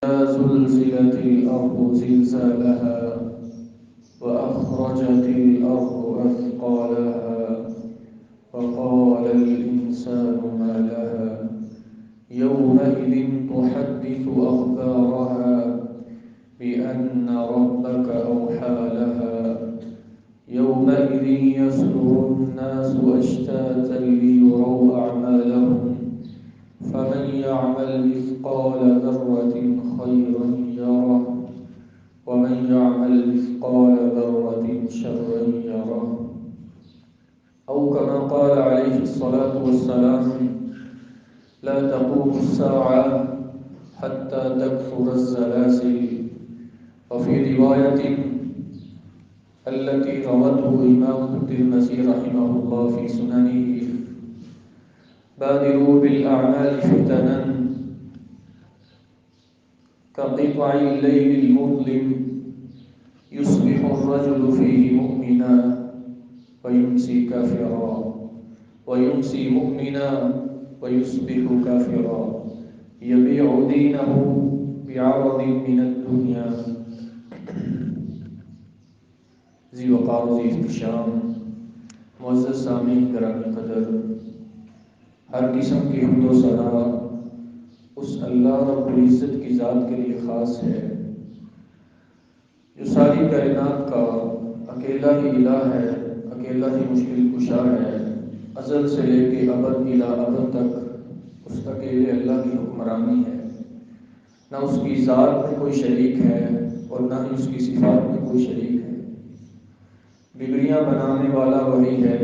إذا زلزلت الأرض زلزالها وأخرجت الأرض أثقالها وقال الإنسان ما لها يومئذ تحدث أخبارها بأن ربك أوحى لها يومئذ يصدر الناس أشتاتا ليروا أعمالهم فمن يعمل مثقال ذرة خيرا يره ومن يعمل مثقال ذرة شرا يره أو كما قال عليه الصلاة والسلام لا تقوم الساعة حتى تكثر الزلازل. وفي رواية التي روته الإمام الترمذي رحمه الله في سننه بادروا بالأعمال فتنا كقطع الليل المظلم يصبح الرجل فيه مؤمنا ويمسي كافرا ويمسي مؤمنا ويصبح كافرا يبيع دينه بعرض من الدنيا. ذی وقار و ذی احتشام معزز سامعین گرامی قدر، ہر قسم کی حمد و ثنا اس اللہ رب العزت کی ذات کے لیے خاص ہے جو ساری کائنات کا اکیلا ہی الہ ہے، اکیلا ہی مشکل کشا ہے، ازل سے لے کے ابد الی ابد تک اس اکیلے اللہ کی حکمرانی ہے، نہ اس کی ذات میں کوئی شریک ہے اور نہ ہی اس کی صفات میں کوئی شریک ہے۔ بگڑیاں بنانے والا وہی ہے،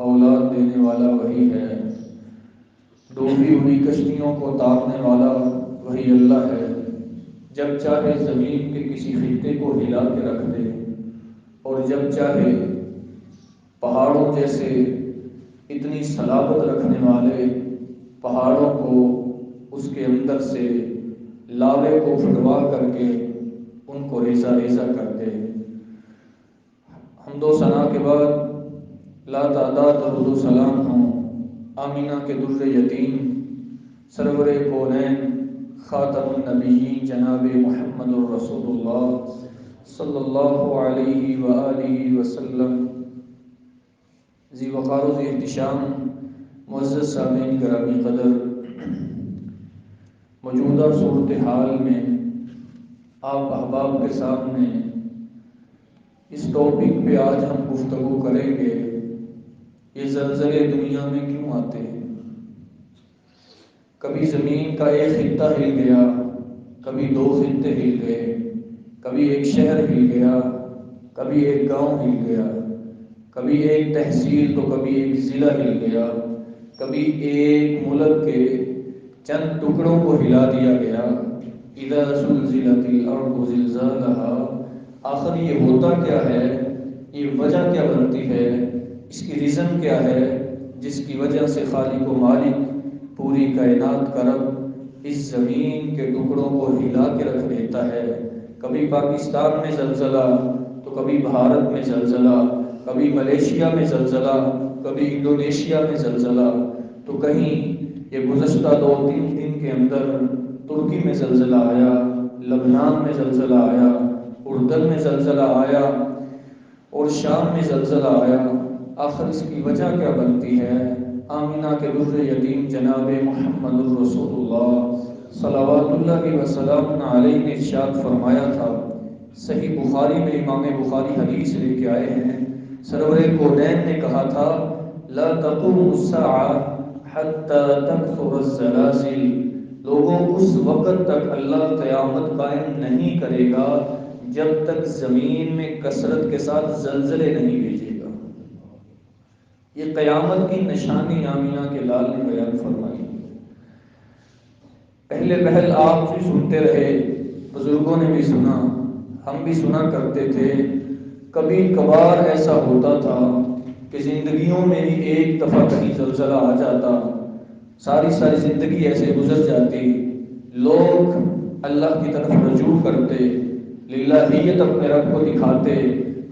اولاد دینے والا وہی ہے، ڈوبی ہوئی کشتیوں کو تارنے والا وہی اللہ ہے۔ جب چاہے زمین کے کسی خطے کو ہلا کے رکھ دے اور جب چاہے پہاڑوں جیسے اتنی صلابت رکھنے والے پہاڑوں کو اس کے اندر سے لاوے کو پھٹوا کر کے ان کو ریزہ ریزہ کر دے۔ حمد و ثنا کے بعد لا تعداد درود و سلام ہوں آمینہ کے در یتیم سرور کونین خاتم النبیین جناب محمد الرسول اللہ صلی اللہ علیہ وآلہ وسلم۔ ذی وقار و ذی احتشام معزز سامعین گرامی قدر، موجودہ صورتحال میں آپ احباب کے سامنے اس ٹاپک پہ آج ہم گفتگو کریں گے، یہ زلزلے دنیا میں کیوں آتے ہیں؟ کبھی زمین کا ایک خطہ ہل گیا، کبھی دو خطے ہل گئے، کبھی ایک شہر ہل گیا، کبھی ایک گاؤں ہل گیا، کبھی ایک تحصیل تو کبھی ایک ضلع ہل گیا، کبھی ایک ملک کے چند ٹکڑوں کو ہلا دیا گیا۔ اذا زلزلت الارض زلزالها، آخر یہ ہوتا کیا ہے؟ یہ وجہ کیا بنتی ہے؟ اس کی ریزن کیا ہے جس کی وجہ سے خالق و مالک پوری کائنات کا رب اس زمین کے ٹکڑوں کو ہلا کے رکھ دیتا ہے؟ کبھی پاکستان میں زلزلہ تو کبھی بھارت میں زلزلہ، کبھی ملیشیا میں زلزلہ، کبھی انڈونیشیا میں زلزلہ، تو کہیں یہ گزشتہ 2-3 دن کے اندر ترکی میں زلزلہ آیا، لبنان میں زلزلہ آیا، اردن میں زلزلہ آیا اور شام میں زلزلہ آیا۔ آخر اس کی وجہ کیا بنتی ہے؟ آمینہ کے در یتیم جناب محمد الرسول اللہ صلوات اللہ وسلام علیہ نے ارشاد فرمایا تھا، صحیح بخاری میں امام بخاری حدیث لے کے آئے ہیں، سرور کونین نے کہا تھا لا تقوم الساعة حتى تكثر الزلازل، لوگوں اس وقت تک اللہ قیامت قائم نہیں کرے گا جب تک زمین میں کثرت کے ساتھ زلزلے نہیں بھیجے گا۔ یہ قیامت کی نشانی آمینہ کے لال نے بیان فرمائی۔ پہلے پہل آپ بھی سنتے رہے، بزرگوں نے بھی سنا، ہم بھی سنا کرتے تھے، کبھی کبھار ایسا ہوتا تھا کہ زندگیوں میں بھی ایک دفعہ کہیں زلزلہ آ جاتا، ساری زندگی ایسے گزر جاتی، لوگ اللہ کی طرف رجوع کرتے، للہیت اپنے رب کو دکھاتے،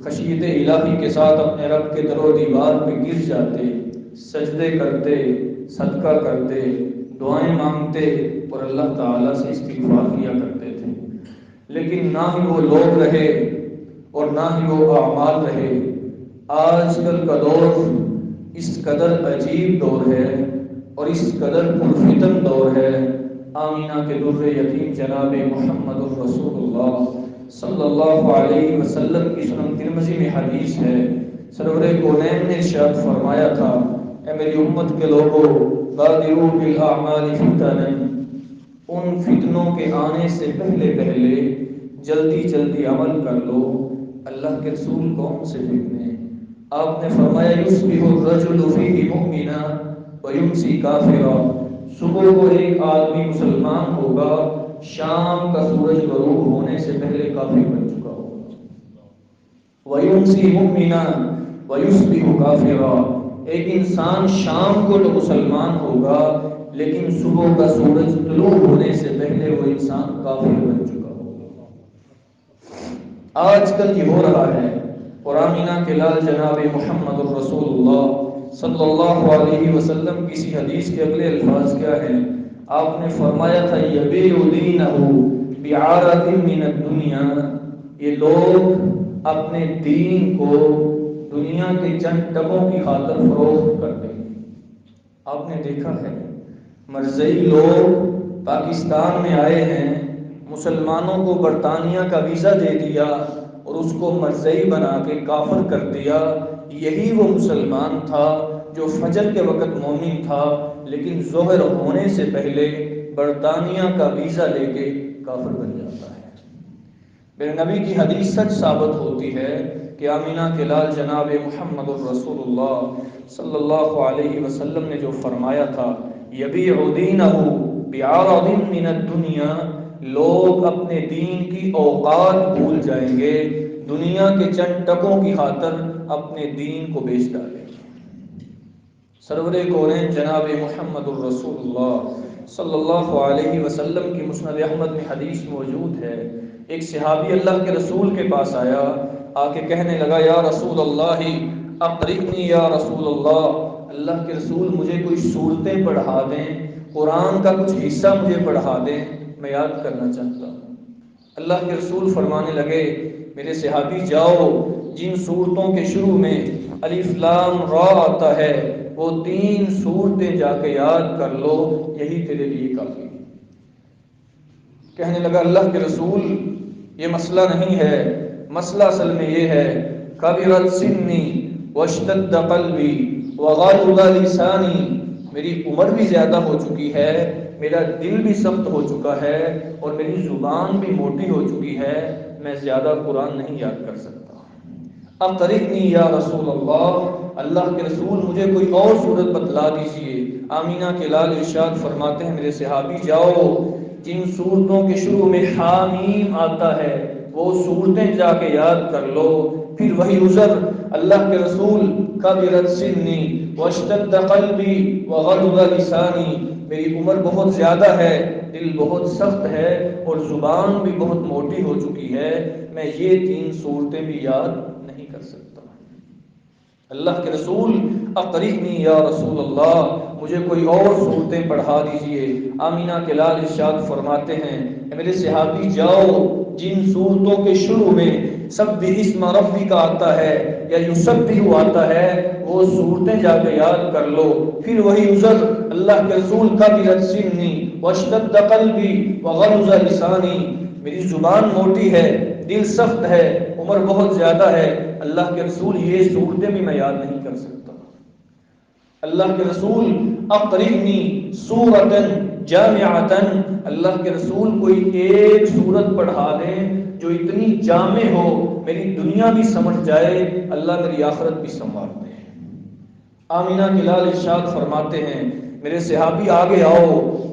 خشیت الہی کے ساتھ اپنے رب کے در و دیوار پہ گر جاتے، سجدے کرتے، صدقہ کرتے، دعائیں مانگتے اور اللہ تعالیٰ سے استغفار کیا کرتے تھے۔ لیکن نہ ہی وہ لوگ رہے اور نہ ہی وہ اعمال رہے۔ آج کل کا دور اس قدر عجیب دور ہے اور اس قدر پرفتن دور ہے۔ آمینہ کے در یتیم جناب محمد الرسول اللہ صلی اللہ علیہ وسلم کی سنن ترمذی میں حدیث ہے، سرور کونین نے ارشاد فرمایا تھا، اے میری امت کے لوگوں، بادروا بالاعمال فتنا، ان فتنوں کے آنے سے پہلے پہلے جلدی جلدی عمل کر لو۔ اللہ کے رسول کون سے فتنے؟ آپ نے فرمایا یصبح الرجل فیہ مؤمنا ویمسی کافرا، صبح کو ایک آدمی مسلمان ہوگا، شام کا سورج غروب ہونے سے پہلے کافر بن چکا ہوگا۔ ویمسی مؤمنا ویصبح کافرا، ایک انسان شام کو تو مسلمان ہوگا لیکن صبح کا سورج طلوع ہونے سے پہلے وہ انسان کافر بن چکا ہوگا۔ آج کل یہ ہو رہا ہے۔ اور آمینہ کے لال جناب محمد الرسول اللہ صلی اللہ علیہ وسلم کسی حدیث کے اگلے الفاظ کیا ہیں؟ آپ نے فرمایا تھا یبیع دینہ بعرض من الدنیا، یہ لوگ اپنے دین کو دنیا کے چند ٹکوں کی خاطر فروخت کر دیں گے۔ آپ نے دیکھا ہے مرزئی لوگ پاکستان میں آئے ہیں، مسلمانوں کو برطانیہ کا ویزا دے دیا اور اس کو مرزئی بنا کے کافر کر دیا۔ یہی وہ مسلمان تھا جو فجر کے وقت مومن تھا لیکن ظہر ہونے سے پہلے برطانیہ کا ویزا لے کے کافر بن جاتا ہے۔ میرے نبی کی حدیث سچ ثابت ہوتی ہے کہ آمینہ کے لال جناب محمد الرسول اللہ صلی اللہ علیہ وسلم نے جو فرمایا تھا یبیع دینہ بعرض من الدنیا، لوگ اپنے دین کی اوقات بھول جائیں گے، دنیا کے چند ٹکوں کی خاطر اپنے دین کو بیچ ڈالیں گے۔ سرور کونین جناب محمد الرسول اللہ صلی اللہ علیہ وسلم کی مسند احمد میں حدیث موجود ہے، ایک صحابی اللہ کے رسول کے پاس آیا، آ کے کہنے لگا یا رسول اللہ اقرئنی یا رسول اللہ، اللہ کے رسول مجھے کوئی سورتیں پڑھا دیں، قرآن کا کچھ حصہ مجھے پڑھا دیں، میں یاد کرنا چاہتا ہوں۔ اللہ کے رسول فرمانے لگے میرے صحابی جاؤ، جن صورتوں کے شروع میں الف لام را آتا ہے وہ 3 صورتیں جا کے یاد کر لو، یہی تیرے لیے کافی ہے۔ کہنے لگا اللہ کے رسول یہ مسئلہ نہیں ہے، مسئلہ اصل میں یہ ہے کبرت سنی واشتد قلبی وغلظ لسانی، میری عمر بھی زیادہ ہو چکی ہے، میرا دل بھی سخت ہو چکا ہے اور میری زبان بھی موٹی ہو چکی ہے، میں زیادہ قرآن نہیں یاد کر سکتا۔ اقرئنی یا رسول اللہ، اللہ کے رسول مجھے کوئی اور صورت بتلا دیجئے۔ آمینہ کے لال ارشاد فرماتے ہیں میرے صحابی جاؤ، جن صورتوں کے شروع میں حامیم آتا ہے وہ صورتیں جا کے یاد کر لو، پھر وہی عذر اللہ کے رسول کبرت سنی واشتد قلبی وغلظ لسانی، میری عمر بہت زیادہ ہے، دل بہت سخت ہے اور زبان بھی بہت موٹی ہو چکی ہے، میں یہ 3 صورتیں بھی یاد نہیں کر سکتا۔ اللہ کے رسول اقرئنی یا رسول اللہ، مجھے کوئی اور صورتیں پڑھا دیجئے۔ آمینہ کے لال ارشاد فرماتے ہیں اے میرے صحابی جاؤ، جن صورتوں کے شروع میں سبح اسم ربک آتا ہے یا یسبح آتا ہے وہ صورتیں جا کے یاد کر لو، پھر وہی عذر اللہ کے رسول کبرت سنی واشتد قلبی وغلظ لسانی، میری زبان موٹی ہے، دل سخت ہے، عمر بہت زیادہ ہے، اللہ کے رسول یہ صورتیں بھی میں یاد نہیں کر سکتا۔ اللہ کے رسول اقرئنی سورۃ جامعۃ، اللہ کے رسول کوئی ایک سورت پڑھا دیں جو اتنی جامع ہو، میری دنیا بھی سمجھ جائے، اللہ میری آخرت بھی سنوار دے۔ آمینہ کے لال ارشاد فرماتے ہیں میرے صحابی آگے آؤ،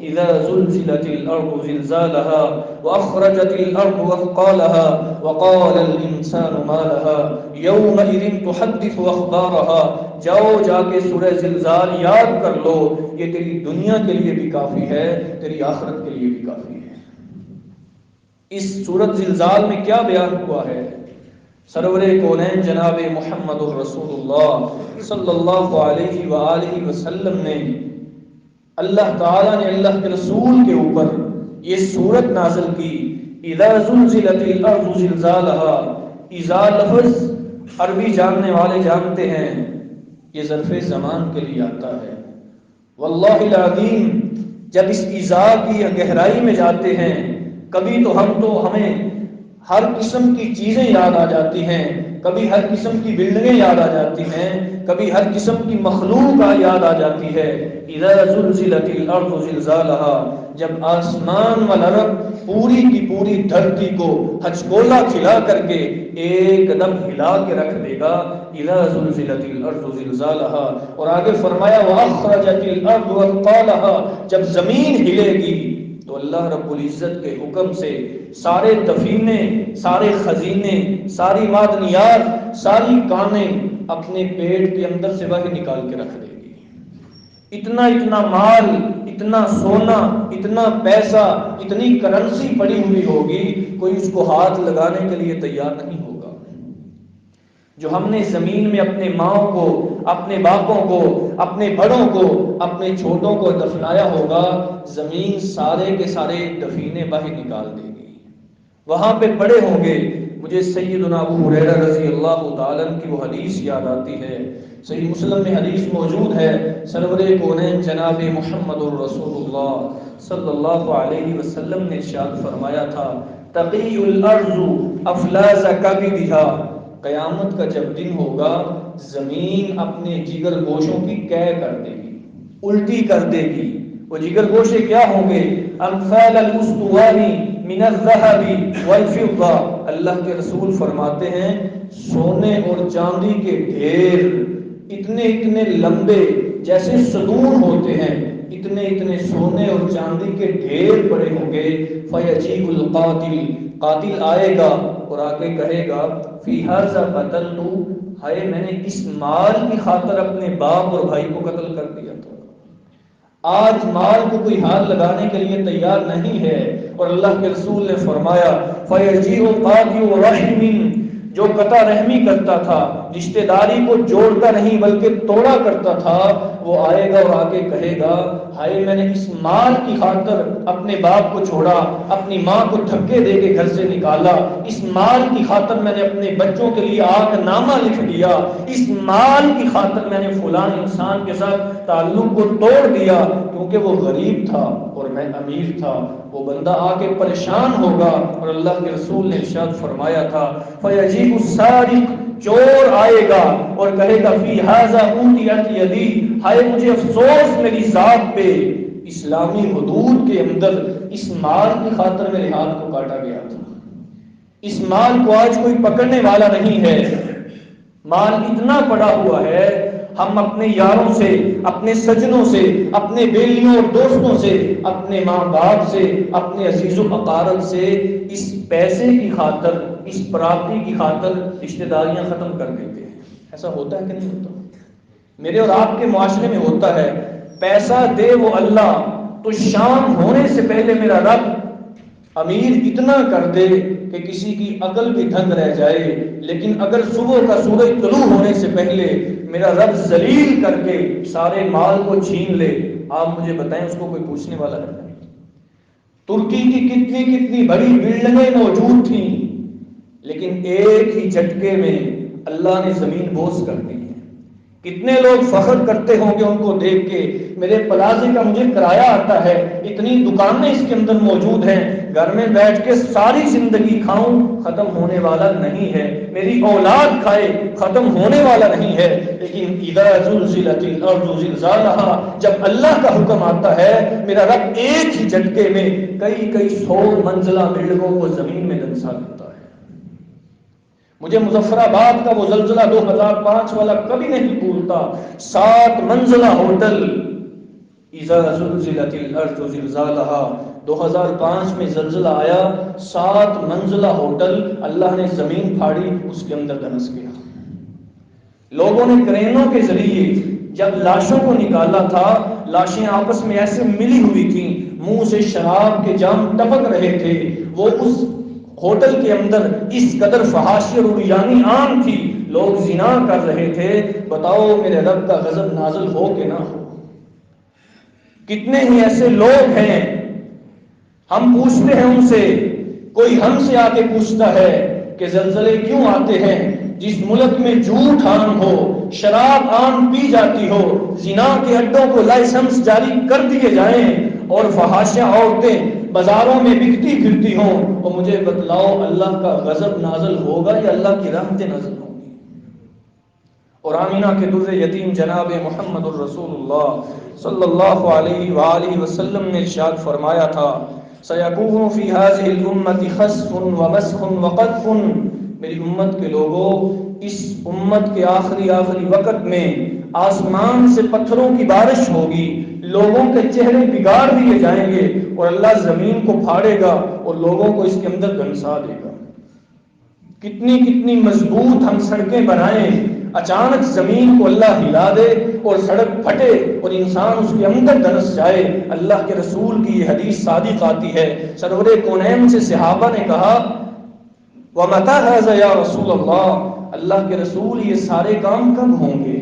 اذا زلزلت الارض زلزالها واخرجت الارض اثقالها وقال الانسان ما لها يومئذ تحدث اخبارها، جاؤ جا کے سورہ زلزال یاد کر لو، یہ تیری دنیا کے لیے بھی کافی ہے، تیری آخرت کے لیے بھی کافی ہے۔ اس سورۃ زلزال میں کیا بیان ہوا ہے؟ سرور کونین جناب محمد الرسول اللہ صلی اللہ علیہ وآلہ وسلم نے، اللہ تعالیٰ نے اللہ کے رسول کے اوپر یہ سورت نازل کی اذا زلزلت الارض زلزالها، اذا لفظ عربی جاننے والے جانتے ہیں یہ ظرف زمان کے لیے آتا ہے۔ واللہ العظیم جب اس اذا کی گہرائی میں جاتے ہیں کبھی تو ہمیں ہر قسم کی چیزیں یاد آ جاتی ہیں، کبھی ہر قسم کی بلڈنگیں یاد آ جاتی ہیں، کبھی ہر قسم کی مخلوق یاد آ جاتی ہے۔ اذا زلزلت الارض زلزالها، جب آسمان والا رب پوری کی پوری دھرتی کو ہچکولا کھلا کر کے ایک دم ہلا کے رکھ دے گا۔ اذا زلزلت الارض زلزالها، اور آگے فرمایا واخرجت الارض اثقالها، جب زمین ہلے گی تو اللہ رب العزت کے حکم سے سارے دفینے، سارے خزینے، ساری معدنیات، ساری کانیں اپنے پیٹ کے اندر سے باہر نکال کے رکھ دے گی۔ اتنا اتنا مال، اتنا سونا، اتنا پیسہ، اتنی کرنسی پڑی ہوئی ہوگی، کوئی اس کو ہاتھ لگانے کے لیے تیار نہیں ہوگا۔ جو ہم نے زمین میں اپنے ماں کو، اپنے باپوں کو، اپنے بڑوں کو، اپنے چھوٹوں کو دفنایا ہوگا، زمین سارے کے سارے دفینے باہر نکال دے گی، وہاں پہ پڑے ہوں گے۔ مجھے سیدنا ابو ہریرہ رضی اللہ تعالیٰ عنہ کی وہ حدیث یاد آتی ہے، صحیح مسلم میں حدیث موجود ہے، سرور کونین جناب محمد الرسول اللہ صلی اللہ علیہ وسلم نے ارشاد فرمایا تھا تقی الارض افلاز کبدها، قیامت کا جب دن ہوگا زمین اپنے جگر گوشوں کی قے کر دے گی، الٹی کر دے گی۔ وہ جگر گوشے کیا ہوں گے؟ امثال الاسطوان من الذهب والفضة، اللہ کے رسول فرماتے ہیں سونے اور چاندی کے ڈھیر اتنے اتنے لمبے جیسے ستون ہوتے ہیں، اتنے اتنے سونے اور چاندی کے ڈھیر پڑے ہوں گے۔ فیجیء القاتل، قاتل آئے گا اور آ کے کہے گا فی ھذا قتلت، ہائے میں نے اس مال کی خاطر اپنے باپ اور بھائی کو قتل کر دیا تھا۔ آج مال کو کوئی ہاتھ لگانے کے لیے تیار نہیں ہے، اور اللہ کے رسول نے فرمایا فیجیء قاطع رحم، جو قطع رحمی کرتا تھا، رشتہ داری کو جوڑتا نہیں بلکہ توڑا کرتا تھا، وہ آئے گا اور آگے کہے گا ہائے میں نے اس مال کی خاطر اپنے باپ کو چھوڑا، اپنی ماں کو دھکے دے کے گھر سے نکالا، اس مال کی خاطر میں نے اپنے بچوں کے لیے آگ نامہ لکھ دیا، اس مال کی خاطر میں نے فلاں انسان کے ساتھ تعلق کو توڑ دیا کیونکہ وہ غریب تھا اور میں امیر تھا۔ وہ بندہ آ کے پریشان ہوگا، اور اللہ کے رسول نے ارشاد فرمایا تھا فیجیء السارق، چور آئے گا اور کہے گا فی ھذا اوتیت یدی، ہائے مجھے افسوس میری ذات پہ، اسلامی حدود کے اندر اس مال کی خاطر میرے ہاتھ کو کاٹا گیا تھا، اس مال کو آج کوئی پکڑنے والا نہیں ہے۔ مال اتنا پڑا ہوا ہے، ہم اپنے یاروں سے، اپنے سجنوں سے، اپنے بیلیوں اور دوستوں سے، اپنے ماں باپ سے، اپنے عزیز و اقارب سے اس پیسے کی خاطر، اس پراپرٹی کی خاطر رشتہ داریاں ختم کر دیتے ہیں۔ ایسا ہوتا ہے کہ نہیں ہوتا؟ میرے اور آپ کے معاشرے میں ہوتا ہے، پیسہ دے وہ اللہ تو شام ہونے سے پہلے میرا رب امیر اتنا کر دے کہ کسی کی عقل بھی دھنگ رہ جائے، لیکن اگر صبح کا سورج طلوع ہونے سے پہلے میرا رب ذلیل کر کے سارے مال کو چھین لے، آپ مجھے بتائیں اس کو کوئی پوچھنے والا ہے؟ ترکی کی کتنی کتنی بڑی بلڈنگیں موجود تھیں، لیکن ایک ہی جھٹکے میں اللہ نے زمین بوس کر دی ہے۔ کتنے لوگ فخر کرتے ہوں گے ان کو دیکھ کے، میرے پلازے کا مجھے کرایہ آتا ہے، اتنی دکانیں اس کے اندر موجود ہیں، گھر میں بیٹھ کے ساری زندگی کھاؤں ختم ہونے والا نہیں ہے، میری اولاد کھائے ختم ہونے والا نہیں ہے۔ لیکن اذا زلزلت الارض زلزالها، جب اللہ کا حکم آتا ہے میرا رب ایک ہی جھٹکے میں کئی کئی 100 منزلہ بلڈنگوں کو زمین میں دنسا دیتا ہے۔ مجھے مظفر آباد کا وہ زلزلہ 2005 والا کبھی نہیں بھولتا، 7 منزلہ ہوٹل، اذا زلزلت الارض زلزالها، 2005 میں زلزلہ آیا، 7 منزلہ ہوٹل اللہ نے زمین پھاڑی، اس کے اندر دھنس گیا۔ لوگوں نے کرینوں کے ذریعے جب لاشوں کو نکالا تھا، لاشیں آپس میں ایسے ملی ہوئی تھیں، منہ سے شراب کے جام ٹپک رہے تھے، وہ اس ہوٹل کے اندر اس قدر فحاشی اور عریانی عام تھی، لوگ زنا کر رہے تھے۔ بتاؤ میرے رب کا غضب نازل ہو کہ نہ ہو؟ کتنے ہی ایسے لوگ ہیں، ہم پوچھتے ہیں ان سے کوئی ہم سے آ کے پوچھتا ہے کہ زلزلے کیوں آتے ہیں، جس ملک میں جھوٹ عام ہو، شراب عام پی جاتی ہو، زنا کے اڈوں کو لائسنس جاری کر دیے جائیں اور فحاشہ عورتیں بازاروں میں بکتی پھرتی ہوں، اور مجھے بتلاؤ اللہ کا غضب نازل ہوگا یا اللہ کی رحمتیں نازل ہوں گی؟ اور آمینہ کے در یتیم جناب محمد الرسول اللہ صلی اللہ علیہ وآلہ وسلم نے ارشاد فرمایا تھا، سَيَكُونُ فِي هَذِهِ الْأُمَّةِ خَسْفٌ وَمَسْخٌ وَقَذْفٌ، میری امت کے لوگوں، اس امت کے آخری وقت میں آسمان سے پتھروں کی بارش ہوگی، لوگوں کے چہرے بگاڑ دیے جائیں گے، اور اللہ زمین کو پھاڑے گا اور لوگوں کو اس کے اندر دھنسا دے گا۔ کتنی مضبوط ہم سڑکیں بنائیں، اچانک زمین کو اللہ ہلا دے اور سڑک پھٹے اور انسان اس کے اندر دھنس جائے۔ اللہ کے رسول کی یہ حدیث صادق آتی ہے، سرور کونین سے صحابہ نے کہا، وَمَتَى هَذَا يَا رَسُولَ اللَّهِ، اللہ کے رسول یہ سارے کام کب ہوں گے؟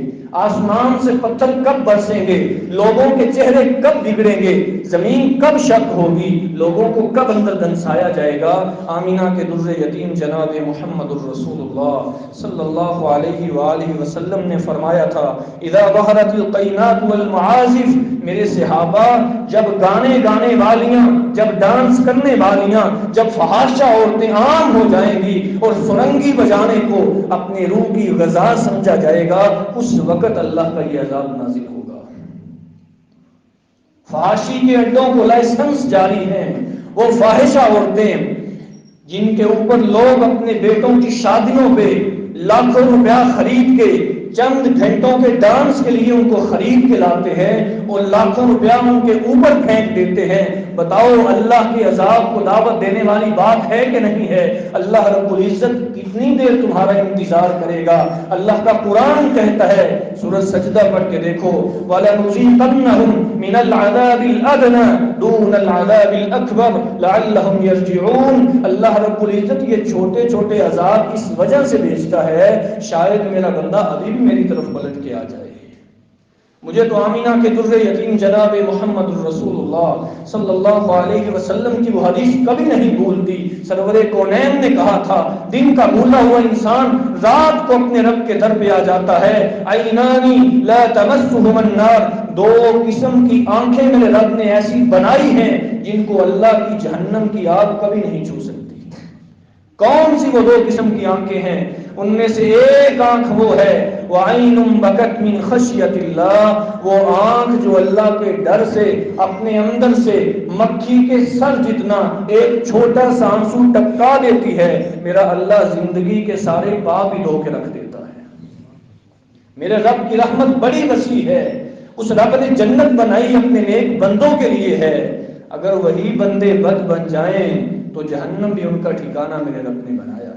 آسمان سے پتھر کب برسیں گے؟ لوگوں کے چہرے کب بگڑیں گے؟ زمین کب شق ہوگی؟ لوگوں کو کب اندر دنسایا جائے گا؟ آمینہ کے در یتیم جناب محمد الرسول اللہ صلی اللہ علیہ وآلہ وسلم نے فرمایا تھا، اذا ظہرت القینات والمعازف، میرے صحابہ جب گانے والیاں، جب ڈانس کرنے والیاں، جب فحاشہ عورتیں عام ہو جائیں گی اور فرنگی بجانے کو اپنے روح کی غذا سمجھا جائے گا، اس وقت اللہ کا یہ عذاب نازل ہوگا۔ فحاشی کے اڈوں کو لائسنس جاری ہیں، وہ فاحشہ عورتیں جن کے اوپر لوگ اپنے بیٹوں کی شادیوں پہ لاکھوں روپیہ خرید کے، چند گھنٹوں کے ڈانس کے لیے ان کو خرید کے لاتے ہیں اور لاکھوں روپیہ ان کے اوپر پھینک دیتے ہیں۔ بتاؤ اللہ کے عذاب کو دعوت دینے والی بات ہے کہ نہیں ہے؟ اللہ رب العزت کتنی دیر تمہارا انتظار کرے گا؟ اللہ کا قرآن کہتا ہے، سورۃ سجدہ پڑھ کے دیکھو، وَلَنُذِيقَنَّهُم مِّنَ الْعَذَابِ الْأَدْنَىٰ دُونَ الْعَذَابِ الْأَكْبَرِ لَعَلَّهُمْ يَرْجِعُونَ۔ اللہ رب العزت یہ چھوٹے چھوٹے عذاب اس وجہ سے بھیجتا ہے، شاید میرا بندہ ابھی بھی میری طرف پلٹ کے آ جائے۔ مجھے تو آمینہ کے در یتیم جناب محمد الرسول اللہ صلی اللہ علیہ وسلم کی وہ حدیث کبھی نہیں بھولتی۔ سرور کونین نے کہا تھا، دن کا بھولا ہوا انسان رات کو اپنے رب کے در پہ آ جاتا ہے، عینانی لا تمسہما النار، دو قسم کی آنکھیں میرے رب نے ایسی بنائی ہیں جن کو اللہ کی جہنم کی آگ کبھی نہیں چھو سکتی۔ کون سی وہ دو قسم کی آنکھیں ہیں؟ ان میں سے ایک آنکھ وہ ہے، وَعَيْنٌ بَكَتْ مِنْ خَشْيَةِ اللَّهِ، وہ آنکھ جو اللہ کے ڈر سے اپنے اندر سے مکھی کے سر جتنا ایک چھوٹا سا آنسو ٹپکا دیتی ہے، میرا اللہ زندگی کے سارے پاپ ہی دھو کے رکھ دیتا ہے۔ میرے رب کی رحمت بڑی وسیع ہے، اس رب نے جنت بنائی اپنے نیک بندوں کے لیے ہے، اگر وہی بندے بد بن جائیں تو جہنم بھی ان کا ٹھکانہ میرے رب نے بنایا ہے۔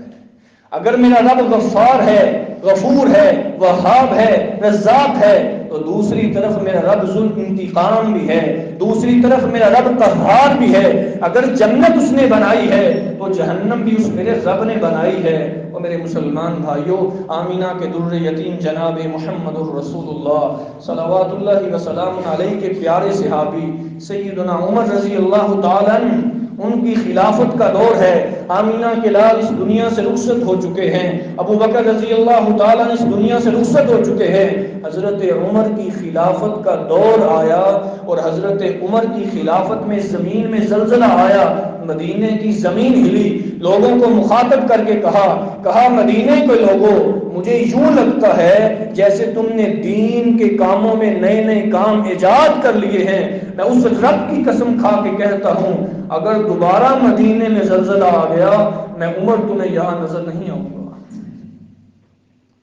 اگر میرا رب غفار ہے، غفور ہے، وہاب ہے، رزاق ہے، تو دوسری طرف میرا رب ذو انتقام بھی ہے، دوسری طرف میرا رب قہار بھی ہے۔ اگر جنت اس نے بنائی ہے تو جہنم بھی اس میرے رب نے بنائی ہے۔ اور میرے مسلمان بھائیوں، آمینہ کے در یتیم جناب محمد الرسول اللہ صلوات اللہ وسلام علیہ کے پیارے صحابی سیدنا عمر رضی اللہ تعالیٰ عنہ، ان کی خلافت کا دور ہے، آمینہ کے لال اس دنیا سے رخصت ہو چکے ہیں، ابو بکر رضی اللہ تعالیٰ عنہ اس دنیا سے رخصت ہو چکے ہیں، حضرت عمر کی خلافت کا دور آیا اور حضرت عمر کی خلافت میں زمین میں زلزلہ آیا، مدینے کی زمین ہلی، لوگوں کو مخاطب کر کے کہا مدینے کے لوگوں، مجھے یوں لگتا ہے جیسے تم نے دین کے کاموں میں نئے نئے کام ایجاد کر لیے ہیں، میں اس رب کی قسم کھا کے کہتا ہوں اگر دوبارہ مدینے میں زلزلہ آ گیا میں عمر تمہیں یہاں نظر نہیں آؤں گا۔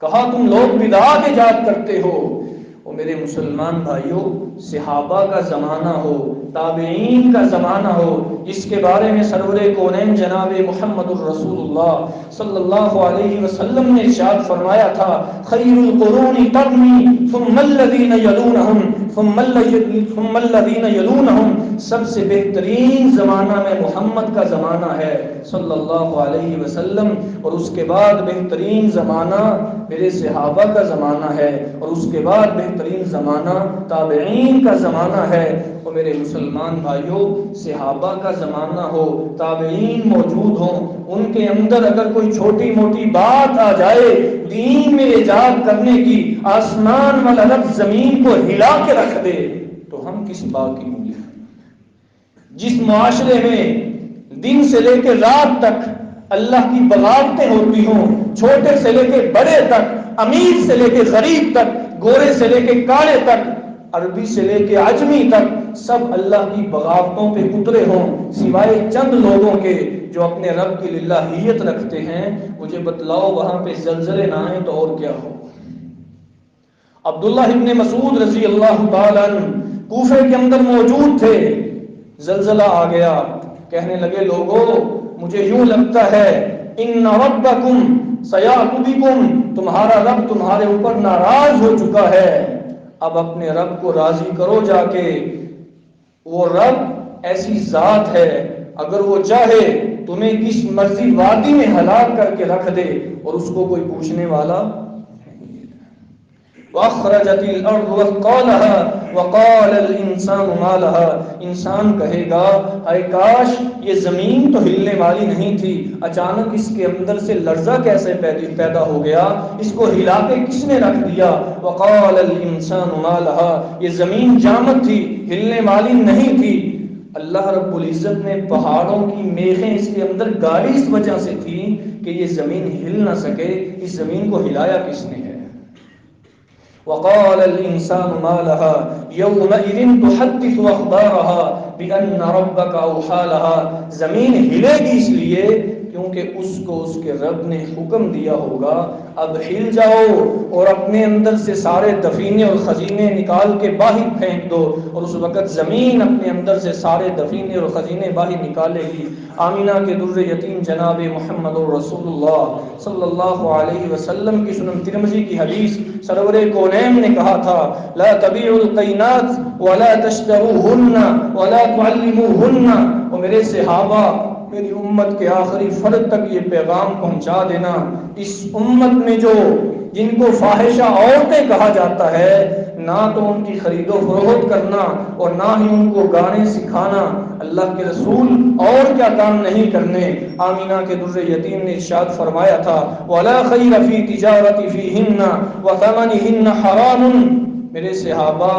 کہا تم لوگ بدعات ایجاد کرتے ہو۔ اور میرے مسلمان بھائیوں، صحابہ کا زمانہ ہو، تابعین کا زمانہ ہو، اس کے بارے میں سرور کونین جناب محمد الرسول اللہ صلی اللہ علیہ وسلم نے ارشاد فرمایا تھا، خیر القرون قرنی ثم الذین یلونہم ثم الذین یلونہم، سب سے بہترین زمانہ میں محمد کا زمانہ ہے صلی اللہ علیہ وسلم، اور اس کے بعد بہترین زمانہ میرے صحابہ کا زمانہ ہے، اور اس کے بعد بہترین زمانہ تابعین کا زمانہ ہے، اور میرے مسلمان بھائیوں، صحابہ کا زمانہ ہو، تابعین موجود ہوں، ان کے اندر اگر کوئی چھوٹی موٹی بات آ جائے دین میں ایجاد کرنے کی، آسمان والا رب زمین کو ہلا کے رکھ دے، تو ہم کس بات کی مولی؟ جس معاشرے میں دن سے لے کے رات تک اللہ کی بغاوتیں ہوتی ہوں، چھوٹے سے لے کے بڑے تک، امیر سے لے کے غریب تک، گورے سے لے کے کالے تک، عربی سے لے کے عجمی تک، سب اللہ کی بغاوتوں پہ اترے ہوں، سوائے چند لوگوں کے جو اپنے رب کی للہیت رکھتے ہیں، مجھے بتلاؤ وہاں پہ زلزلے نہ آئیں تو اور کیا ہو؟ عبداللہ ابن مسعود رضی اللہ تعالیٰ عنہ کوفے کے اندر موجود تھے، زلزلہ آ گیا، کہنے لگے لوگوں مجھے یوں لگتا ہے ان ربکم سیأتی بکم، تمہارا رب تمہارے اوپر ناراض ہو چکا ہے، اب اپنے رب کو راضی کرو جا کے، وہ رب ایسی ذات ہے اگر وہ چاہے تمہیں کس مرضی وادی میں ہلاک کر کے رکھ دے اور اس کو کوئی پوچھنے والا نہیں۔ وَأَخْرَجَتِ الْأَرْضُ أَثْقَالَهَا وَقَالَ الْإِنسَانُ مَا لَهَا، انسان کہے گا اے کاش یہ زمین تو ہلنے والی نہیں تھی، اچانک اس کے اندر سے لرزہ کیسے پیدا ہو گیا، اس کو ہلا کے کس نے رکھ دیا؟ وَقَالَ الْإِنسَانُ مَا لَهَا، یہ زمین جامد تھی، ہلنے والی نہیں تھی۔ اللہ رب العزت نے پہاڑوں کی میخیں اس کے اندر گاڑی اس وجہ سے تھی کہ یہ زمین ہل نہ سکے، اس زمین کو ہلایا کس نے ہے؟ وقال الانسان ما لها يومئذ تحدث اخبارها بان ربك اوحى لها، زمین ہلے گی اس لیے کیونکہ اس کو اس کے رب نے حکم دیا ہوگا اب ہل جاؤ اور اپنے اندر سے سارے دفینے اور خزینے نکال کے باہر پھینک دو، اور اس وقت زمین اپنے اندر سے سارے دفینے اور خزینے باہر نکالے گی۔ آمینہ کے در یتیم جناب محمد رسول اللہ صلی اللہ علیہ وسلم کی سنن ترمذی کی حدیث، سرور کونین نے کہا تھا لا تبیعوا القینات ولا تشتروهن ولا تعلموهن، اور میرے صحابہ میری امت کے آخری فرد تک یہ پیغام پہنچا دینا، اس امت میں جو جن کو فاحشہ عورتیں کہا جاتا ہے، نہ تو ان کی خرید و فروخت کرنا اور نہ ہی ان کو گانے سکھانا، اللہ کے رسول اور کیا کام نہیں کرنے۔ آمینہ کے در یتیم نے ارشاد فرمایا تھا وَلَا خَيْرَ فِي تِجَارَةِ فِيهِنَّ وَثَمَنِهِنَّ حَرَامٌ، میرے صحابہ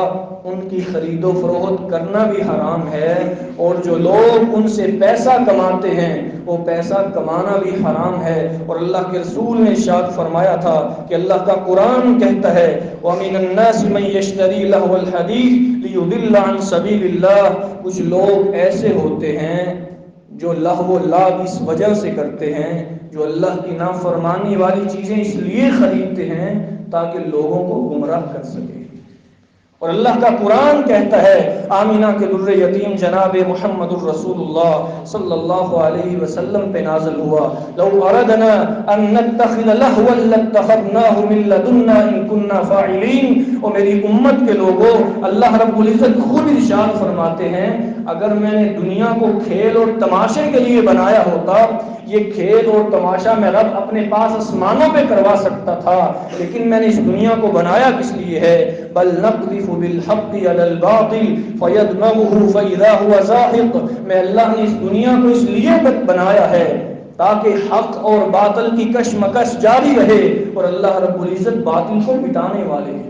ان کی خرید و فروخت کرنا بھی حرام ہے، اور جو لوگ ان سے پیسہ کماتے ہیں وہ پیسہ کمانا بھی حرام ہے۔ اور اللہ کے رسول نے ارشاد فرمایا تھا کہ اللہ کا قرآن کہتا ہے وَمِنَ النَّاسِ مَن يَشْتَرِي لَهْوَ الْحَدِيثِ لِيُضِلَّ عَن سَبِيلِ اللَّهِ، کچھ لوگ ایسے ہوتے ہیں جو لہو لعب اس وجہ سے کرتے ہیں، جو اللہ کی نافرمانی والی چیزیں اس لیے خریدتے ہیں تاکہ لوگوں کو گمراہ کر سکے۔ اور اللہ کا قرآن کہتا ہے، آمینہ کے در یتیم جناب محمد الرسول اللہ صلی اللہ علیہ وسلم پہ نازل ہوا لو اردنا ان نتخذ لہوا لاتخذناہ من لدنا ان كنا فاعلین، اور میری امت کے لوگوں اللہ رب العزت خود ارشاد فرماتے ہیں اگر میں نے دنیا کو کھیل اور تماشے کے لیے بنایا ہوتا، یہ کھیل اور تماشا میں رب اپنے پاس آسمانوں پہ کروا سکتا تھا، لیکن میں نے اس دنیا کو بنایا کس لیے ہے؟ بل نقذف بالحق علی الباطل فیدمغه فاذا هو زاهق، میں اللہ نے اس دنیا کو اس لیے بنایا ہے تاکہ حق اور باطل کی کشمکش جاری رہے، اور اللہ رب العزت باطل کو مٹانے والے ہیں۔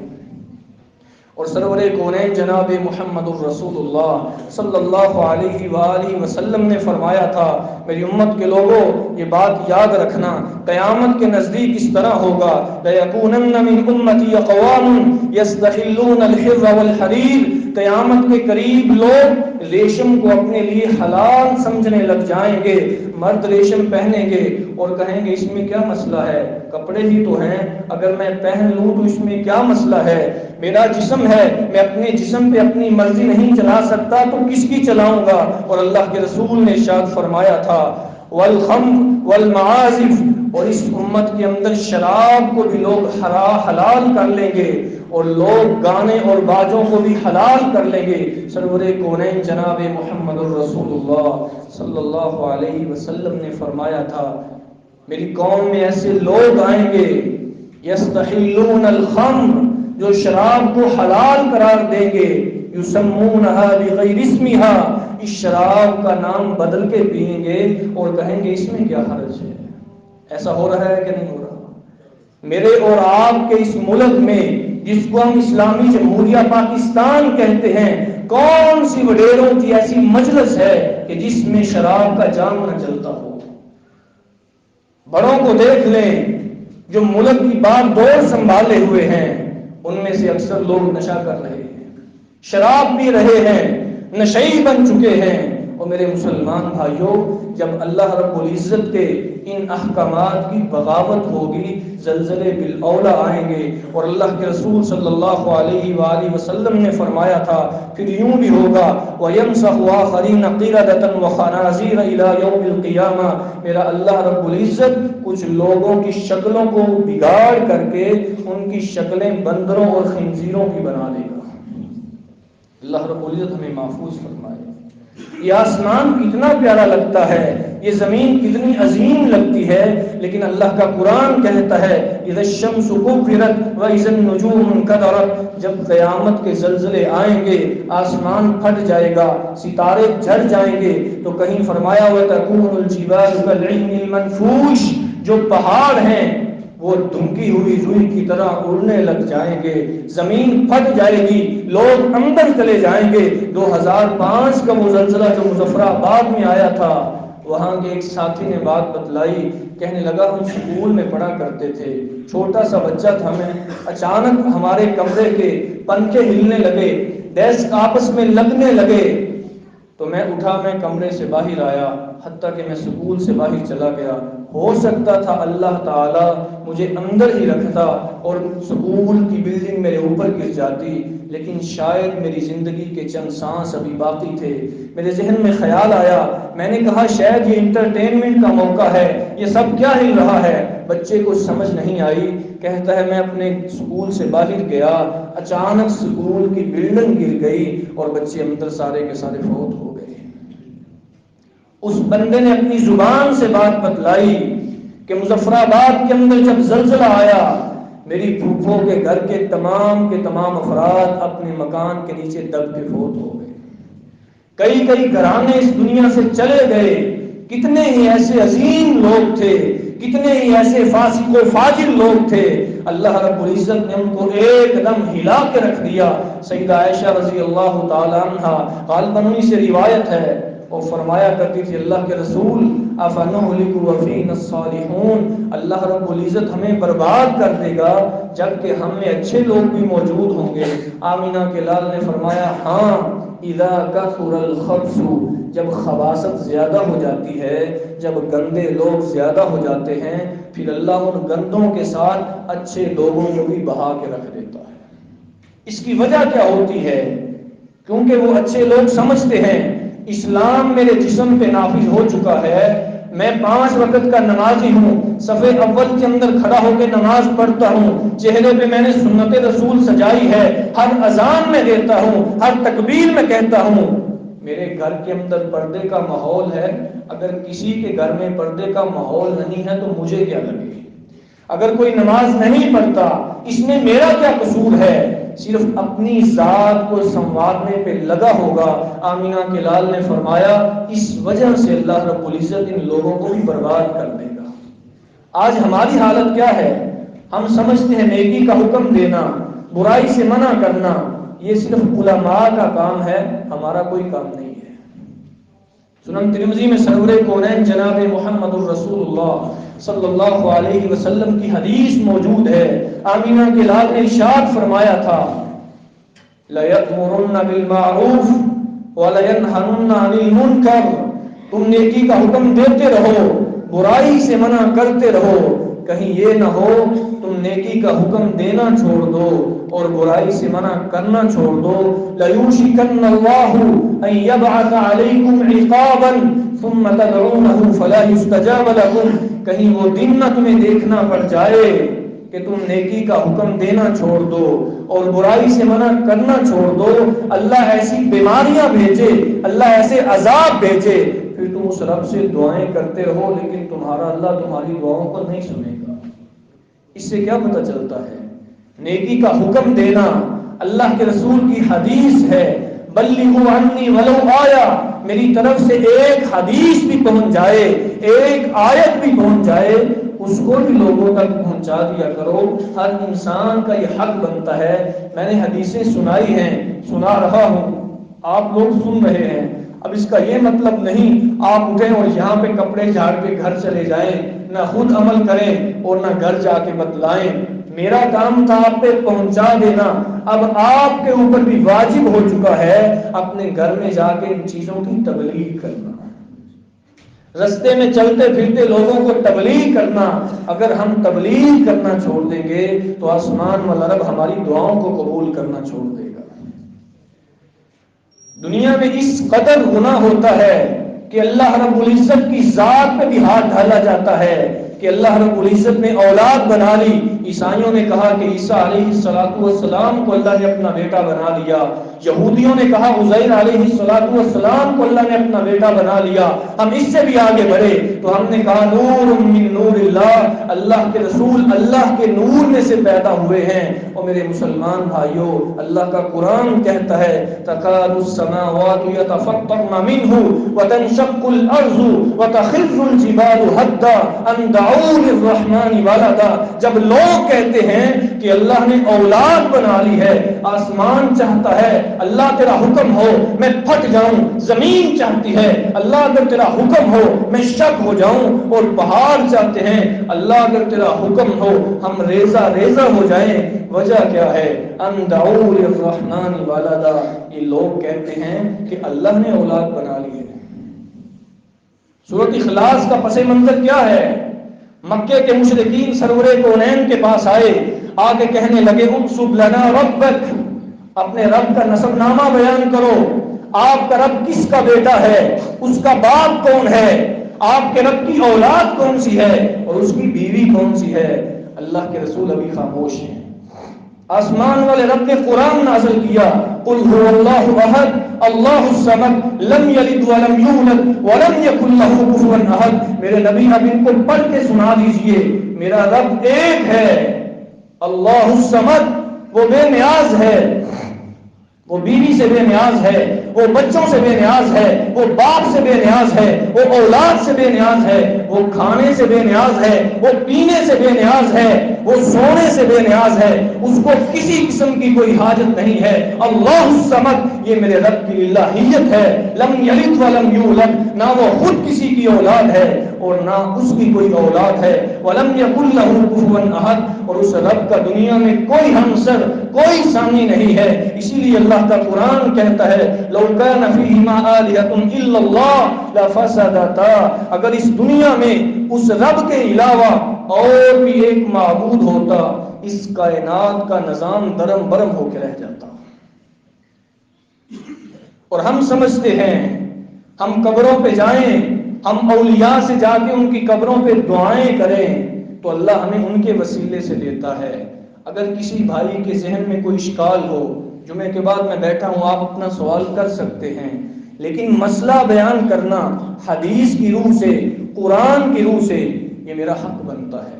اور سرور کونین جناب محمد الرسول اللہ صلی اللہ علیہ وآلہ وسلم نے فرمایا تھا میری امت کے لوگوں یہ بات یاد رکھنا، قیامت کے نزدیک اس طرح ہوگا لَيَكُونَنَّ مِنْ أُمَّتِي أَقْوَامٌ يَسْتَحِلُّونَ الْحِرَّ وَالْحَرِيرَ، قیامت کے قریب لوگ ریشم کو اپنے لیے حلال سمجھنے لگ جائیں گے، مرد ریشم پہنیں گے اور کہیں گے اس میں کیا مسئلہ ہے، کپڑے ہی تو ہیں، اگر میں پہن لوں تو اس میں کیا مسئلہ ہے، میرا جسم ہے، میں اپنے جسم پہ اپنی مرضی نہیں چلا سکتا تو کس کی چلاؤں گا۔ اور اللہ کے رسول نے ارشاد فرمایا تھا والخمر والمعازف، اور اس امت کے اندر شراب کو بھی لوگ حلال کر لیں گے اور لوگ گانے اور باجوں کو بھی حلال کر لیں گے۔ سرور کونین جناب محمد الرسول اللہ صلی اللہ علیہ وسلم نے فرمایا تھا میری قوم میں ایسے لوگ آئیں گے یستحلون الخمر، جو شراب کو حلال قرار دیں گے، یسمونہا بغیر اسمہا، اس شراب کا نام بدل کے پئیں گے اور کہیں گے اس میں کیا حرج ہے۔ ایسا ہو رہا ہے کہ نہیں ہو رہا؟ میرے اور آپ کے اس ملک میں جس کو ہم اسلامی جمہوریہ پاکستان کہتے ہیں، کون سی وڈیروں کی ایسی مجلس ہے کہ جس میں شراب کا جام نہ چلتا ہو؟ بڑوں کو دیکھ لیں جو ملک کی بار دور سنبھالے ہوئے ہیں، ان میں سے اکثر لوگ نشہ کر رہے ہیں، شراب پی رہے ہیں، نشئی بن چکے ہیں۔ اور میرے مسلمان بھائیوں، جب اللہ رب العزت کے ان احکامات کی بغاوت ہوگی، زلزلے بالاولا آئیں گے۔ اور اللہ کے رسول صلی اللہ علیہ وآلہ وسلم نے فرمایا تھا پھر یوں بھی ہوگا وَيَمْسَخُ آخَرِينَ قِرَدَةً وَخَنَازِيرَ إِلَى يَوْمِ الْقِيَامَةِ، میرا اللہ رب العزت کچھ لوگوں کی شکلوں کو بگاڑ کر کے ان کی شکلیں بندروں اور خنزیروں کی بنا دے گا۔ اللہ رب العزت ہمیں محفوظ فرمائے۔ یہ آسمان کتنا پیارا لگتا ہے، یہ زمین کتنی عظیم لگتی ہے، لیکن اللہ کا قرآن کہتا ہے اذا الشمس كورت واذا النجوم انكدرت، جب قیامت کے زلزلے آئیں گے، آسمان پھٹ جائے گا، ستارے جھڑ جائیں گے، تو کہیں فرمایا ہوا تکون الجبال كالعهن المنفوش، جو پہاڑ ہیں وہ دھمکی ہوئی روئی کی طرح اڑنے لگ جائیں گے، زمین پھٹ جائے گی، لوگ اندر چلے جائیں گے۔ 2005 کا وہ زلزلہ جو مظفرآباد میں آیا تھا، وہاں کے ایک ساتھی نے بات بتلائی، کہنے لگا ہم اسکول میں پڑھا کرتے تھے، چھوٹا سا بچہ تھا میں، اچانک ہمارے کمرے کے پنکھے ہلنے لگے، ڈیسک آپس میں لگنے لگے، تو میں اٹھا، میں کمرے سے باہر آیا، حتیٰ کہ میں سکول سے باہر چلا گیا۔ ہو سکتا تھا اللہ تعالی مجھے اندر ہی رکھتا اور سکول کی بلڈنگ میرے اوپر گر جاتی، لیکن شاید میری زندگی کے چند سانس ابھی باقی تھے۔ میرے ذہن میں خیال آیا، میں نے کہا شاید یہ انٹرٹینمنٹ کا موقع ہے، یہ سب کیا ہل رہا ہے؟ بچے کو سمجھ نہیں آئی، کہتا ہے میں اپنے سکول سے باہر گیا، اچانک سکول کی بلڈنگ گر گئی اور بچے اندر سارے کے سارے فوت ہو گئے۔ اس بندے نے اپنی زبان سے بات بتلائی کہ مظفرآباد کے اندر جب زلزلہ آیا، میری پھوپھو کے گھر کے تمام افراد اپنے مکان کے نیچے دب کے فوت ہو گئے، کئی گھرانے اس دنیا سے چلے گئے۔ کتنے ہی ایسے عظیم لوگ تھے، کتنے ہی ایسے فاسق و فاجر لوگ تھے، اللہ رب العزت نے ان کو ایک دم ہلا کے رکھ دیا۔ سیدہ عائشہ رضی اللہ تعالی عنہا غالباً انہی سے روایت ہے، اور فرمایا کرتی تھی اللہ کے رسول افنہلک وفینا الصالحون، اللہ رب العزت ہمیں برباد کر دے گا جبکہ ہم میں اچھے لوگ بھی موجود ہوں گے؟ آمینہ کے لال نے فرمایا ہاں، اذا کثر الخبث، جب خباثت زیادہ ہو جاتی ہے، جب گندے لوگ زیادہ ہو جاتے ہیں، پھر اللہ ان گندوں کے ساتھ اچھے لوگوں کو بھی بہا کے رکھ دیتا ہے۔ اس کی وجہ کیا ہوتی ہے؟ کیونکہ وہ اچھے لوگ سمجھتے ہیں اسلام میرے جسم پہ نافذ ہو چکا ہے، میں 5 وقت کا نمازی ہوں، صفے اول کے اندر کھڑا ہو کے نماز پڑھتا ہوں، چہرے پہ میں نے سنت رسول سجائی ہے، ہر اذان میں دیتا ہوں، ہر تکبیر میں کہتا ہوں، میرے گھر کے اندر پردے کا ماحول ہے، اگر کسی کے گھر میں پردے کا ماحول نہیں ہے تو مجھے کیا لگے؟ اگر کوئی نماز نہیں پڑھتا اس میں میرا کیا قصور ہے؟ صرف اپنی ذات کو سنوارنے پہ لگا ہوگا۔ آمینہ کے لال نے فرمایا اس وجہ سے اللہ رب العزت ان لوگوں کو بھی برباد کر دے گا۔ آج ہماری حالت کیا ہے؟ ہم سمجھتے ہیں نیکی کا حکم دینا، برائی سے منع کرنا یہ صرف علماء کا کام ہے، ہمارا کوئی کام نہیں ہے۔ سنن ترمذی میں سرور کونین جناب محمد الرسول اللہ صلی اللہ علیہ وسلم کی حدیث موجود ہے۔ آمینہ کے لال نے ارشاد فرمایا تھا لَيَأْمُرُنَّ بِالْمَعْرُوفِ وَلَيَنْهَنُنَّ عَنِ الْمُنْكَرِ، تم نیکی کا حکم دیتے رہو، برائی سے منع کرتے رہو، کہیں یہ نہ ہو تم نیکی کا حکم دینا چھوڑ دو اور برائی سے منع کرنا چھوڑ دو۔ لَيُوشِكَنَّ اللَّهُ أَن يَبْعَثَ عَلَيْكُمْ عِقَابًا ثُمَّ تَدْعُونَهُ فَلَا يُسْتَجَابَ لَكُمْ، کہیں وہ دن نہ تمہیں دیکھنا پڑ جائے کہ تم نیکی کا حکم دینا چھوڑ دو اور برائی سے منع کرنا چھوڑ دو، اللہ ایسی بیماریاں بھیجے، اللہ ایسے عذاب بھیجے، پھر تم اس رب سے دعائیں کرتے رہو لیکن تمہارا اللہ تمہاری دعاؤں کو نہیں سنے گا۔ اس سے کیا پتہ چلتا ہے؟ نیکی کا حکم دینا، اللہ کے رسول کی حدیث ہے، بلغوا عنی ولو آیا، میری طرف سے ایک حدیث بھی پہنچ جائے، ایک آیت بھی پہنچ جائے، اس کو بھی لوگوں تک پہنچا دیا کرو۔ ہر انسان کا یہ حق بنتا ہے۔ میں نے حدیثیں سنائی ہیں، سنا رہا ہوں، آپ لوگ سن رہے ہیں۔ اب اس کا یہ مطلب نہیں آپ اٹھیں اور یہاں پہ کپڑے جھاڑ کے گھر چلے جائیں، نہ خود عمل کریں اور نہ گھر جا کے بتلائیں۔ میرا کام تھا آپ پہ پہنچا دینا، اب آپ کے اوپر بھی واجب ہو چکا ہے اپنے گھر میں جا کے ان چیزوں کی تبلیغ کرنا، رستے میں چلتے پھرتے لوگوں کو تبلیغ کرنا۔ اگر ہم تبلیغ کرنا چھوڑ دیں گے تو آسمان والا رب ہماری دعاؤں کو قبول کرنا چھوڑ دے گا۔ دنیا میں اس قدر گناہ ہوتا ہے کہ اللہ رب العزت کی ذات پہ بھی ہاتھ ڈالا جاتا ہے کہ اللہ رب العزت نے اولاد بنا لی۔ عیسائیوں نے کہا کہ عیسیٰ علیہ السلام کو اللہ نے اپنا بیٹا بنا لیا، یہودیوں نے کہا عزیر علیہ السلام کو اللہ نے اپنا بیٹا بنا لیا۔ ہم اس سے بھی آگے بڑھے تو ہم نے کہا نور من نور اللہ، اللہ کے رسول اللہ کے نور میں سے پیدا ہوئے ہیں۔ اور میرے مسلمان بھائیوں، اللہ کا قرآن کہتا ہے تکاد السماوات يتفطرن منه وتنشق الارض وتخر الجبال هدا ان دعوا للرحمن ولدا۔ جب لوگ کہتے ہیں کہ اللہ نے اولاد بنا لی ہے، آسمان چاہتا ہے اللہ تیرا حکم ہو میں پھٹ جاؤں، زمین چاہتی ہے اللہ اگر تیرا حکم ہو میں شک ہو جاؤں، اور پہاڑ چاہتے ہیں اللہ اگر تیرا حکم ہو ہم ریزہ ریزہ ہو جائیں، وجہ کیا ہے؟ ان دعوا للرحمن ولدا، یہ لوگ کہتے ہیں کہ اللہ نے اولاد بنا لی ہے۔ سورۃ اخلاص کا پس منظر کیا ہے؟ مکے کے مشرکین سرور کونین کے پاس آئے، آگے کہنے لگے انصب لنا ربک، اپنے رب کا نسب نامہ بیان کرو، آپ کا رب کس کا بیٹا ہے، اس کا باپ کون ہے، آپ کے رب کی اولاد کون سی ہے اور اس کی بیوی کون سی ہے۔ اللہ کے رسول ابھی خاموش ہیں۔ آسمان والے رب نے قرآن نازل کیا، قل هو اللہ احد اللہ الصمد لم یلد ولم یولد ولم یکن له کفوا احد۔ میرے نبی اب ان کو پڑھ کے سنا دیجئے، میرا رب ایک ہے، اللہ الصمد، وہ بے نیاز ہے، وہ بیوی سے بے نیاز ہے، وہ بچوں سے بے نیاز ہے، وہ باپ سے بے نیاز ہے، وہ اولاد سے بے نیاز ہے، وہ کھانے سے بے نیاز ہے، وہ پینے سے بے نیاز ہے، وہ سونے سے بے نیاز ہے، اس کو کسی قسم کی کوئی حاجت نہیں ہے۔ اللہ الصمد، یہ میرے رب کی الہیت ہے۔ لم یلد ولم یولد، نہ وہ خود کسی کی اولاد ہے اور نہ اس کی کوئی اولاد ہے۔ ولم یکن له کفوا احد، اور اس رب کا دنیا میں کوئی ہمسر، کوئی ثانی نہیں ہے۔ اسی لیے اللہ کا قرآن کہتا ہے لو کان فیہما آلہۃ الا اللہ لفسدتا، اگر اس دنیا میں اس رب کے علاوہ اور بھی ایک معبود ہوتا اس کائنات کا نظام درم برم ہو کے رہ جاتا۔ اور ہم سمجھتے ہیں ہم قبروں پہ جائیں، ہم اولیاء سے جا کے ان کی قبروں پہ دعائیں کریں تو اللہ ہمیں ان کے وسیلے سے دیتا ہے۔ اگر کسی بھائی کے ذہن میں کوئی اشکال ہو، جمعے کے بعد میں بیٹھا ہوں، آپ اپنا سوال کر سکتے ہیں، لیکن مسئلہ بیان کرنا حدیث کی روح سے، قرآن کی روح سے، یہ میرا حق بنتا ہے۔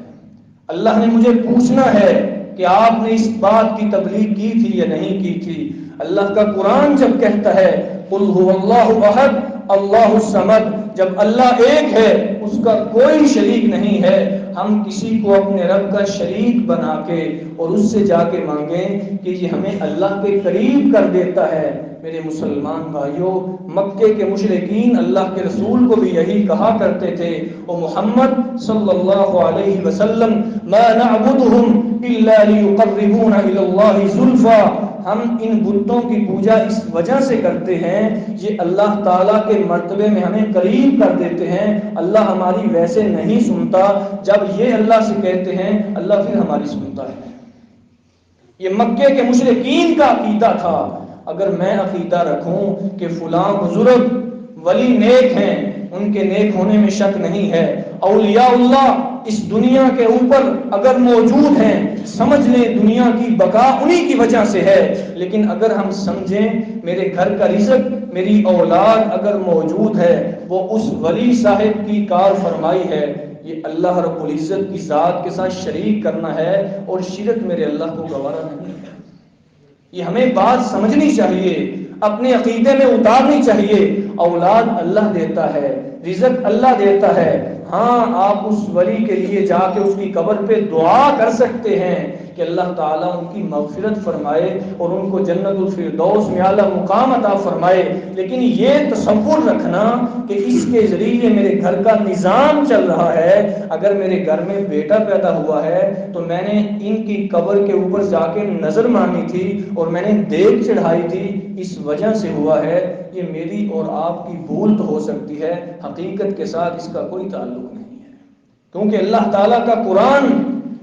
اللہ نے مجھے پوچھنا ہے کہ آپ نے اس بات کی تبلیغ کی تھی یا نہیں کی تھی۔ اللہ کا قرآن جب کہتا ہے قل هو اللہ احد اللہ الصمد، جب اللہ ایک ہے اس کا کوئی شریک نہیں ہے، ہم کسی کو اپنے رب کا شریک بنا کے اور اس سے جا کے مانگیں کہ یہ ہمیں اللہ کے قریب کر دیتا ہے۔ میرے مسلمان بھائیوں، مکے کے مشرکین اللہ کے رسول کو بھی یہی کہا کرتے تھے، اور محمد صلی اللہ علیہ وسلم ما نعبدهم الا ليقربونا الى الله زلفا، ہم ان بتوں کی پوجا اس وجہ سے کرتے ہیں یہ اللہ تعالیٰ کے مرتبے میں ہمیں قریب کر دیتے ہیں، اللہ ہماری ویسے نہیں سنتا۔ جب یہ اللہ سے کہتے ہیں اللہ پھر ہماری سنتا ہے۔ یہ مکے کے مشرکین کا عقیدہ تھا۔ اگر میں عقیدہ رکھوں کہ فلاں بزرگ ولی نیک ہیں، ان کے نیک ہونے میں شک نہیں ہے، اولیاء اللہ اس دنیا کے اوپر اگر موجود ہیں، سمجھ لیں دنیا کی بقا انہی کی وجہ سے ہے، لیکن اگر ہم سمجھیں میرے گھر کا رزق، میری اولاد اگر موجود ہے وہ اس ولی صاحب کی کار فرمائی ہے، یہ اللہ رب العزت کی ذات کے ساتھ شریک کرنا ہے، اور شرک میرے اللہ کو گوارا نہیں ہے۔ یہ ہمیں بات سمجھنی چاہیے، اپنے عقیدے میں اتارنی چاہیے۔ اولاد اللہ دیتا ہے، رزق اللہ دیتا ہے۔ ہاں آپ اس ولی کے لیے جا کے اس کی قبر پہ دعا کر سکتے ہیں کہ اللہ تعالیٰ ان کی مغفرت فرمائے اور ان کو جنت الفردوس میں اعلیٰ مقام عطا فرمائے، لیکن یہ تصور رکھنا کہ اس کے ذریعے میرے گھر کا نظام چل رہا ہے، اگر میرے گھر میں بیٹا پیدا ہوا ہے تو میں نے ان کی قبر کے اوپر جا کے نظر مانی تھی اور میں نے دیگ چڑھائی تھی، اس وجہ سے ہوا ہے، یہ میری اور آپ کی بھول تو ہو سکتی ہے، حقیقت کے ساتھ اس کا کوئی تعلق نہیں ہے، کیونکہ اللہ تعالیٰ کا قرآن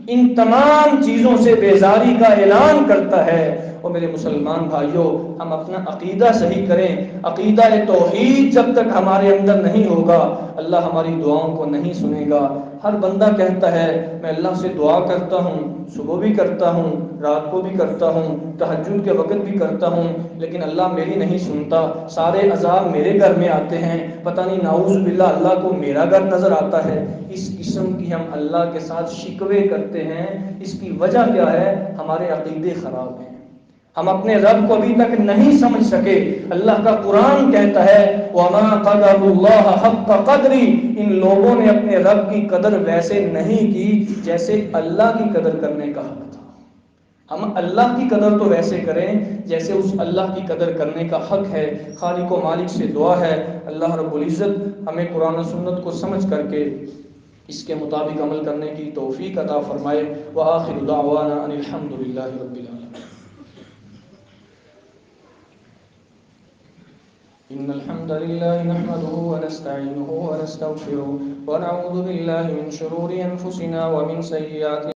ان تمام چیزوں سے بیزاری کا اعلان کرتا ہے۔ اور میرے مسلمان بھائیوں، ہم اپنا عقیدہ صحیح کریں۔ عقیدہ توحید جب تک ہمارے اندر نہیں ہوگا اللہ ہماری دعاؤں کو نہیں سنے گا۔ ہر بندہ کہتا ہے میں اللہ سے دعا کرتا ہوں، صبح بھی کرتا ہوں، رات کو بھی کرتا ہوں، تہجد کے وقت بھی کرتا ہوں، لیکن اللہ میری نہیں سنتا، سارے عذاب میرے گھر میں آتے ہیں، پتہ نہیں نعوذ باللہ اللہ کو میرا گھر نظر آتا ہے۔ اس قسم کی ہم اللہ کے ساتھ شکوے کرتے ہیں، اس کی وجہ کیا ہے؟ ہمارے عقیدے خراب ہیں، ہم اپنے رب کو ابھی تک نہیں سمجھ سکے۔ اللہ کا قرآن کہتا ہے وَمَا قَدَرُ اللَّهَ حَقَّ قَدْرِ، ان لوگوں نے اپنے رب کی قدر ویسے نہیں کی جیسے اللہ کی قدر کرنے کا حق تھا۔ ہم اللہ کی قدر تو ویسے کریں جیسے اس اللہ کی قدر کرنے کا حق ہے۔ خالق و مالک سے دعا ہے اللہ رب العزت ہمیں قرآن و سنت کو سمجھ کر کے اس کے مطابق عمل کرنے کی توفیق عطا فرمائے۔ وآخر دعوانا ان الحمد للہ رب العالمین۔ إن الحمد لله نحمده ونستعينه ونستغفره ونعوذ بالله من شرور أنفسنا ومن سيئات